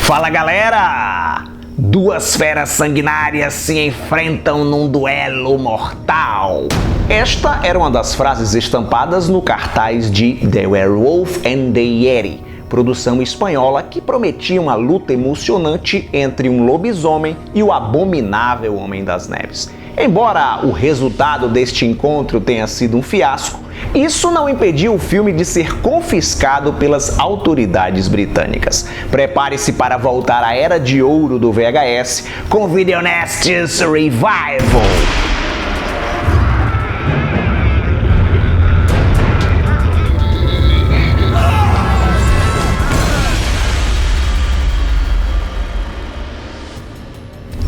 Fala, galera! Duas feras sanguinárias se enfrentam num duelo mortal. Esta era uma das frases estampadas no cartaz de The Werewolf and the Yeti, produção espanhola que prometia uma luta emocionante entre um lobisomem e o abominável Homem das Neves. Embora o resultado deste encontro tenha sido um fiasco, isso não impediu o filme de ser confiscado pelas autoridades britânicas. Prepare-se para voltar à era de ouro do VHS com Video Nasties Revival.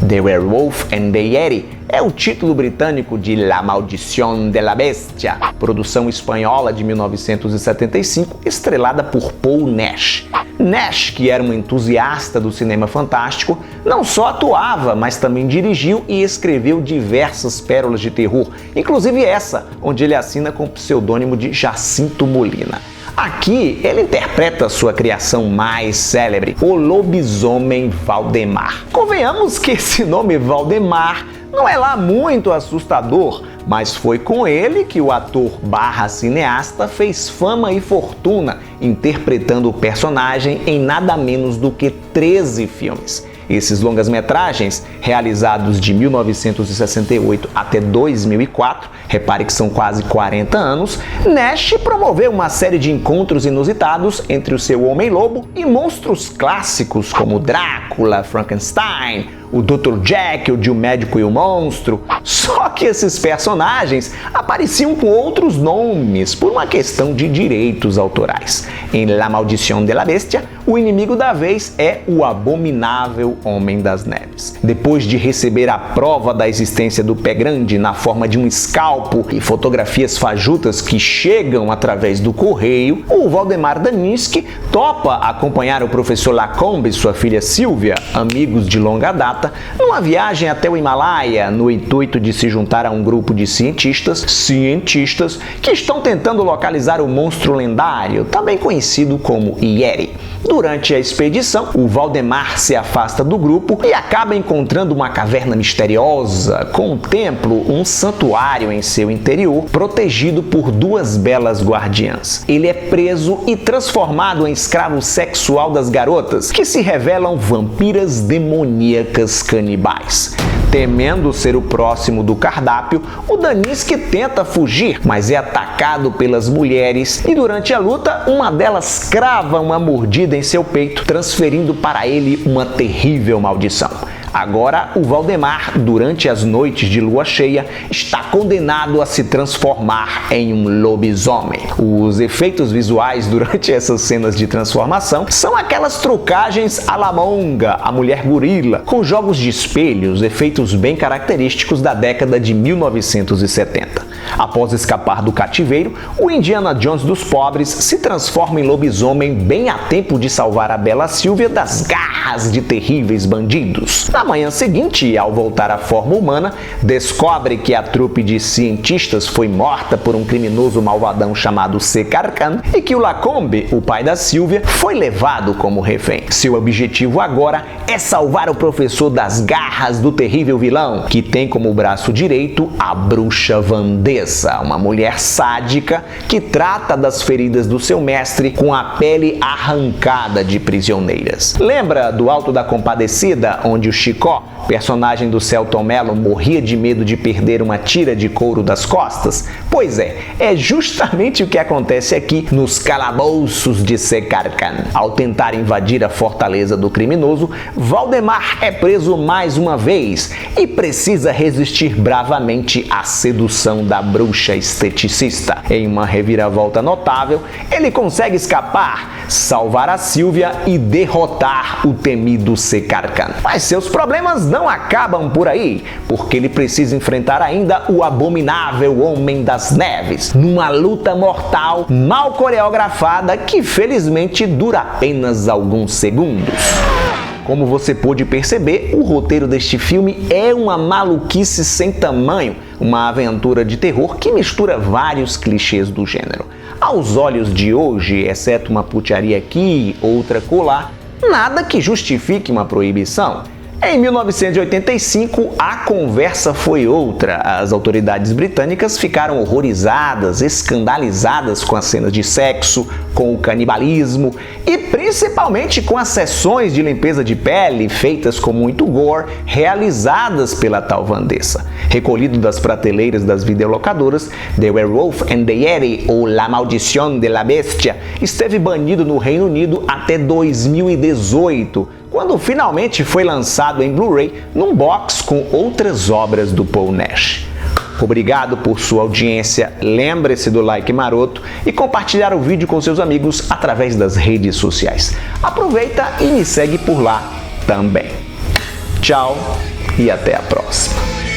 The Werewolf and the Yeti é o título britânico de La Maldición de la Bestia, produção espanhola de 1975, estrelada por Paul Nash. Nash, que era um entusiasta do cinema fantástico, não só atuava, mas também dirigiu e escreveu diversas pérolas de terror, inclusive essa, onde ele assina com o pseudônimo de Jacinto Molina. Aqui, ele interpreta sua criação mais célebre, o lobisomem Valdemar. Convenhamos que esse nome Valdemar não é lá muito assustador, mas foi com ele que o ator / cineasta fez fama e fortuna, interpretando o personagem em nada menos do que 13 filmes. Esses longas-metragens, realizados de 1968 até 2004, repare que são quase 40 anos, Nash promoveu uma série de encontros inusitados entre o seu Homem-Lobo e monstros clássicos como Drácula, Frankenstein, o Dr. Jekyll de O Médico e o Monstro. Só que esses personagens apareciam com outros nomes por uma questão de direitos autorais. Em La Maldición de la Bestia, o inimigo da vez é o abominável Homem das Neves. Depois de receber a prova da existência do Pé Grande na forma de um escalpo e fotografias fajutas que chegam através do correio, o Valdemar Daninsky topa acompanhar o professor Lacombe e sua filha Sylvia, amigos de longa data, numa viagem até o Himalaia, no intuito de se juntar a um grupo de cientistas que estão tentando localizar o monstro lendário, também conhecido como Yeti. Durante a expedição, o Valdemar se afasta do grupo e acaba encontrando uma caverna misteriosa, com um templo, um santuário em seu interior, protegido por duas belas guardiãs. Ele é preso e transformado em escravo sexual das garotas, que se revelam vampiras demoníacas canibais. Temendo ser o próximo do cardápio, o Daninsky tenta fugir, mas é atacado pelas mulheres e durante a luta, uma delas crava uma mordida em seu peito, transferindo para ele uma terrível maldição. Agora, o Valdemar, durante as noites de lua cheia, está condenado a se transformar em um lobisomem. Os efeitos visuais durante essas cenas de transformação são aquelas trucagens à la Monga, a mulher gorila, com jogos de espelhos, efeitos bem característicos da década de 1970. Após escapar do cativeiro, o Indiana Jones dos pobres se transforma em lobisomem bem a tempo de salvar a bela Sylvia das garras de terríveis bandidos. Na manhã seguinte, ao voltar à forma humana, descobre que a trupe de cientistas foi morta por um criminoso malvadão chamado Sekar Khan e que o Lacombe, o pai da Sylvia, foi levado como refém. Seu objetivo agora é salvar o professor das garras do terrível vilão, que tem como braço direito a bruxa Vandessa, uma mulher sádica que trata das feridas do seu mestre com a pele arrancada de prisioneiras. Lembra do Alto da Compadecida, onde o Chicó, personagem do Selton Mello, morria de medo de perder uma tira de couro das costas? Pois é justamente o que acontece aqui nos calabouços de Sekar Khan. Ao tentar invadir a fortaleza do criminoso, Valdemar é preso mais uma vez e precisa resistir bravamente à sedução da bruxa esteticista. Em uma reviravolta notável, ele consegue escapar, salvar a Sylvia e derrotar o temido Sekar Khan. Mas seus problemas não acabam por aí, porque ele precisa enfrentar ainda o abominável Homem das Neves, numa luta mortal mal coreografada que felizmente dura apenas alguns segundos. Como você pôde perceber, o roteiro deste filme é uma maluquice sem tamanho, uma aventura de terror que mistura vários clichês do gênero. Aos olhos de hoje, exceto uma putaria aqui, outra colar, nada que justifique uma proibição. Em 1985, a conversa foi outra. As autoridades britânicas ficaram horrorizadas, escandalizadas com as cenas de sexo, com o canibalismo e principalmente com as sessões de limpeza de pele feitas com muito gore, realizadas pela tal Vanessa. Recolhido das prateleiras das videolocadoras, The Werewolf and the Yeti, ou La Maldición de la Bestia, esteve banido no Reino Unido até 2018, quando finalmente foi lançado em Blu-ray num box com outras obras do Paul Nash. Obrigado por sua audiência, lembre-se do like maroto e compartilhar o vídeo com seus amigos através das redes sociais. Aproveita e me segue por lá também. Tchau e até a próxima.